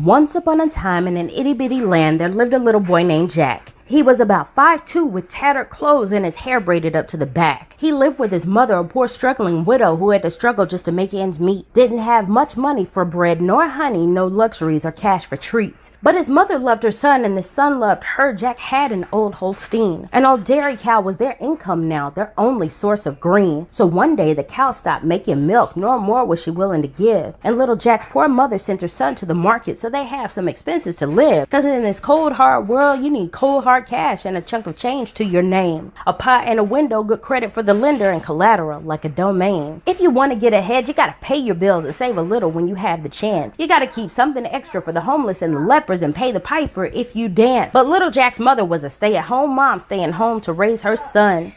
Once upon a time in an itty-bitty land there lived a little boy named Jack. He was about 5'2" with tattered clothes and his hair braided up to the back. He lived with his mother, a poor struggling widow who had to struggle just to make ends meet. Didn't have much money for bread nor honey, no luxuries or cash for treats. But his mother loved her son and his son loved her. Jack had an old Holstein. An old dairy cow was their income now, their only source of green. So one day the cow stopped making milk, nor more was she willing to give. And little Jack's poor mother sent her son to the market so they have some expenses to live. Because in this cold hard world you need cold hard cash and a chunk of change to your name. A pot and a window, good credit for the lender, and collateral like a domain. If you want to get ahead, you gotta pay your bills and save a little when you have the chance. You gotta keep something extra for the homeless and the lepers and pay the piper if you dance. But little Jack's mother was a stay-at-home mom staying home to raise her son.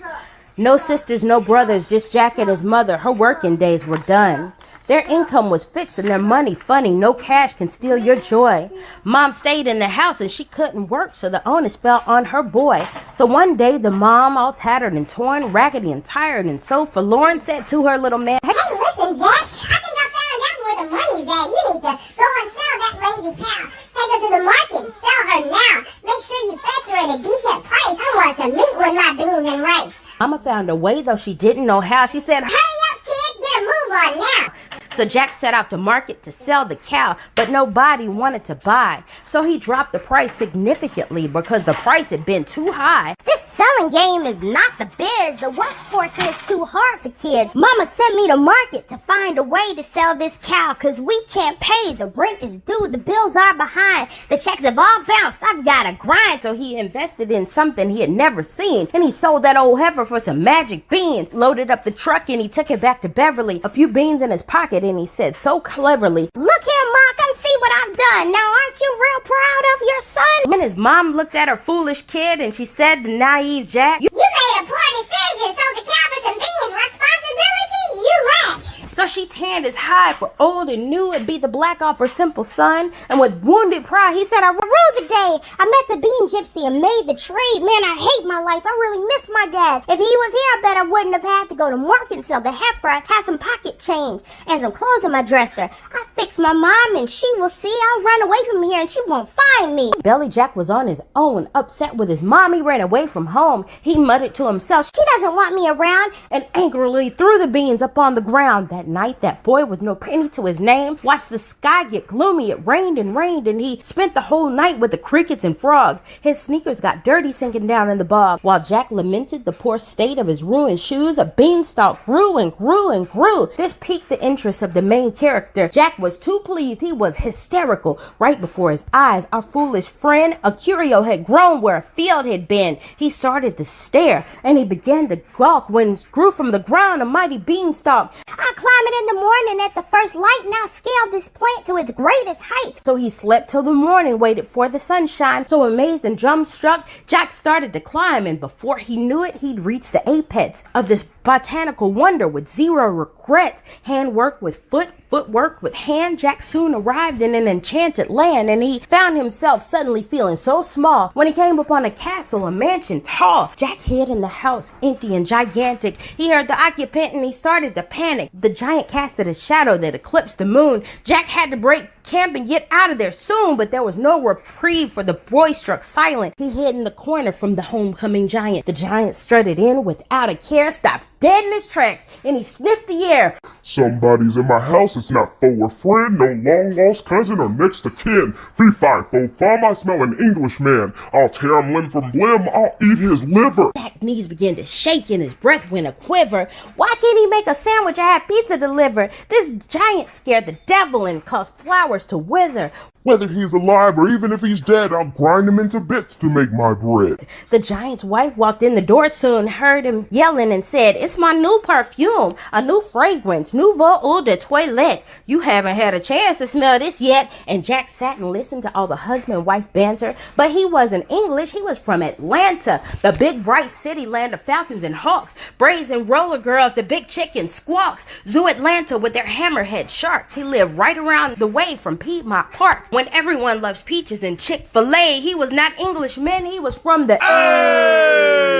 No sisters, no brothers, just Jack and his mother. Her working days were done. Their income was fixed and their money funny. No cash can steal your joy. Mom stayed in the house and she couldn't work, so the onus fell on her boy. So one day the mom, all tattered and torn, raggedy and tired and so forlorn, said to her little man, "Hey, listen, Jack, I think I found out where the money's at. You need to go and sell that lazy cow. Take her to the market and sell her now. Make sure you fetch her at a decent price. I want some meat with my beans and rice." Mama found a way, though she didn't know how. She said, "Hurry up, kid. Get a move on now." So Jack set out to market to sell the cow, but nobody wanted to buy. So he dropped the price significantly because the price had been too high. "This selling game is not the biz. The workforce is too hard for kids. Mama sent me to market to find a way to sell this cow because we can't pay. The rent is due. The bills are behind. The checks have all bounced. I've got to grind." So he invested in something he had never seen, and he sold that old heifer for some magic beans, loaded up the truck, and he took it back to Beverly, a few beans in his pocket, and he said so cleverly, "Look here, Ma, come see what I've done. Now, aren't you real proud of your son?" And his mom looked at her foolish kid and she said to naive Jack, You made a poor decision. Sold the cow for some beans. Responsibility you lack." So she tanned his hide for old and new and beat the black off her simple son. And with wounded pride, he said, "I ruled the day. I met the bean gypsy and made the trade. Man, I hate my life. I really miss my dad. If he was here, I bet I wouldn't have had to go to market and sell the heifer. I had some pocket change and some clothes in my dresser. I fixed my mom and she will see. I'll run away from here and she won't find me." Belly Jack was on his own, upset with his mom. He ran away from home. He muttered to himself, "She doesn't want me around," and angrily threw the beans up on the ground. That night, that boy with no penny to his name watched the sky get gloomy. It rained, and he spent the whole night with the crickets and frogs. His sneakers got dirty sinking down in the bog. While Jack lamented the poor state of his ruined shoes, a beanstalk grew and grew and grew. This piqued the interest of the main character. Jack was too pleased. He was hysterical. Right before his eyes, our foolish friend, a curio, had grown where a field had been. He started to stare, and he began to gawk when grew from the ground a mighty beanstalk. "I climb it in the morning at the first light, and I'll scale this plant to its greatest height." So he slept till the morning, waited for the sunshine. So amazed and drum-struck, Jack started to climb, and before he knew it, he'd reached the apex of this botanical wonder with zero regrets. Handwork with footwork with hand, Jack soon arrived in an enchanted land, and he found himself suddenly feeling so small when he came upon a castle, a mansion tall. Jack hid in the house, empty and gigantic. He heard the occupant and he started to panic. The giant casted a shadow that eclipsed the moon. Jack had to break camp and get out of there soon, but there was no reprieve for the boy struck silent. He hid in the corner from the homecoming giant. The giant strutted in without a care, stopped dead in his tracks, and he sniffed the air. "Somebody's in my house. It's not foe or friend, no long-lost cousin or next to kin. Fee-fi-fo-fum, I smell an Englishman. I'll tear him limb from limb. I'll eat his liver." Jack's knees began to shake and his breath went a quiver. Why can't he make a sandwich or have pizza delivered? This giant scared the devil and caused flowers to wither. "Whether he's alive or even if he's dead, I'll grind him into bits to make my bread." The giant's wife walked in the door soon, heard him yelling and said, "It's my new perfume, a new fragrance, nouveau eau de toilette. You haven't had a chance to smell this yet." And Jack sat and listened to all the husband-wife banter. But he wasn't English. He was from Atlanta, the big bright city land of falcons and hawks, braves and roller girls, the big chicken squawks, Zoo Atlanta with their hammerhead sharks. He lived right around the way from Piedmont Park. When everyone loves peaches and Chick-fil-A, he was not Englishman, he was from the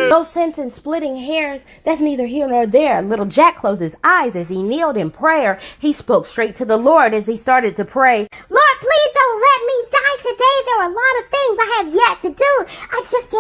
No sense in splitting hairs, that's neither here nor there. Little Jack closed his eyes as he kneeled in prayer. He spoke straight to the Lord as he started to pray. "Lord, please don't let me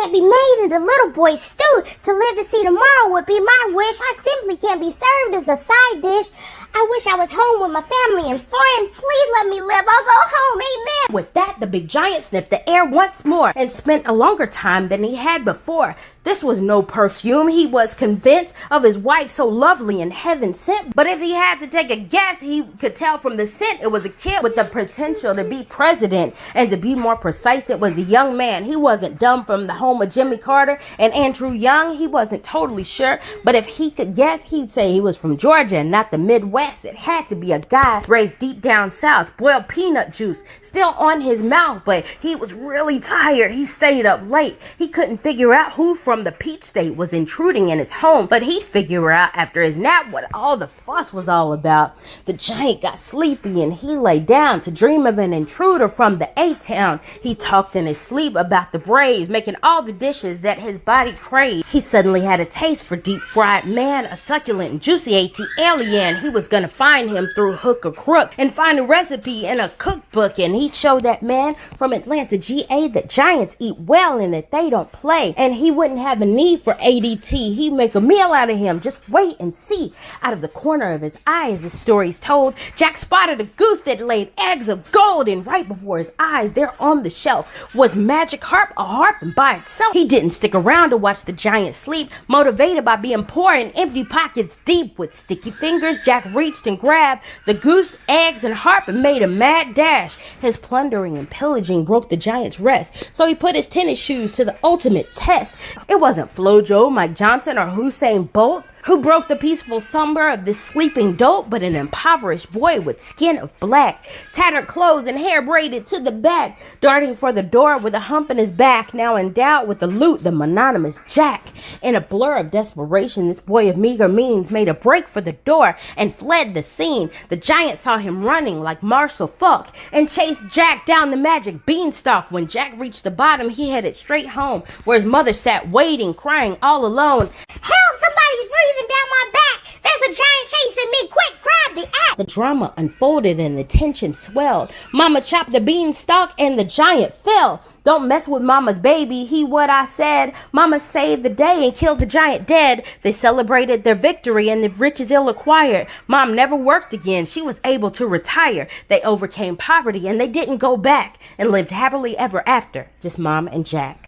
can't be made into little boy stew. To live to see tomorrow would be my wish. I simply can't be served as a side dish. I wish I was home with my family and friends. Please let me live. I'll go home. Amen. With that, the big giant sniffed the air once more and spent a longer time than he had before. This was no perfume. He was convinced of his wife, so lovely and heaven sent. But if he had to take a guess, he could tell from the scent it was a kid with the potential to be president. And to be more precise, it was a young man. He wasn't dumb. From the home of Jimmy Carter and Andrew Young. He wasn't totally sure, but if he could guess, he'd say he was from Georgia and not the Midwest. It had to be a guy raised deep down south. Boiled peanut juice still on his mouth, but he was really tired. He stayed up late. He couldn't figure out who from the Peach State was intruding in his home, but he'd figure out after his nap what all the fuss was all about. The giant got sleepy and he lay down to dream of an intruder from the A-town. He talked in his sleep about the Braves making all the dishes that his body craved. He suddenly had a taste for deep fried man, a succulent and juicy AT alien. He was gonna find him through hook or crook and find a recipe in a cookbook, and he'd show that man from Atlanta, GA, that giants eat well and that they don't play, and he wouldn't have a need for ADT. He'd make a meal out of him. Just wait and see. Out of the corner of his eye, as the story's told, Jack spotted a goose that laid eggs of gold, and right before his eyes, there on the shelf, was magic harp, a harp by itself. He didn't stick around to watch the giant sleep. Motivated by being poor and empty pockets deep, with sticky fingers, Jack reached and grabbed the goose, eggs, and harp and made a mad dash. His plundering and pillaging broke the giant's rest, so he put his tennis shoes to the ultimate test. It wasn't Flojo, Mike Johnson, or Usain Bolt who broke the peaceful slumber of this sleeping dope, but an impoverished boy with skin of black, tattered clothes and hair braided to the back, darting for the door with a hump in his back, now endowed with the loot, the mononymous Jack. In a blur of desperation, this boy of meager means made a break for the door and fled the scene. The giant saw him running like Marshall Falk and chased Jack down the magic beanstalk. When Jack reached the bottom, he headed straight home, where his mother sat waiting, crying all alone. Help! Somebody's breathing down my back. There's a giant chasing me. Quick, grab the axe. The drama unfolded and the tension swelled. Mama chopped the beanstalk and the giant fell. Don't mess with Mama's baby, he what I said. Mama saved the day and killed the giant dead. They celebrated their victory and the riches ill acquired. Mom never worked again. She was able to retire. They overcame poverty and they didn't go back and lived happily ever after. Just Mom and Jack.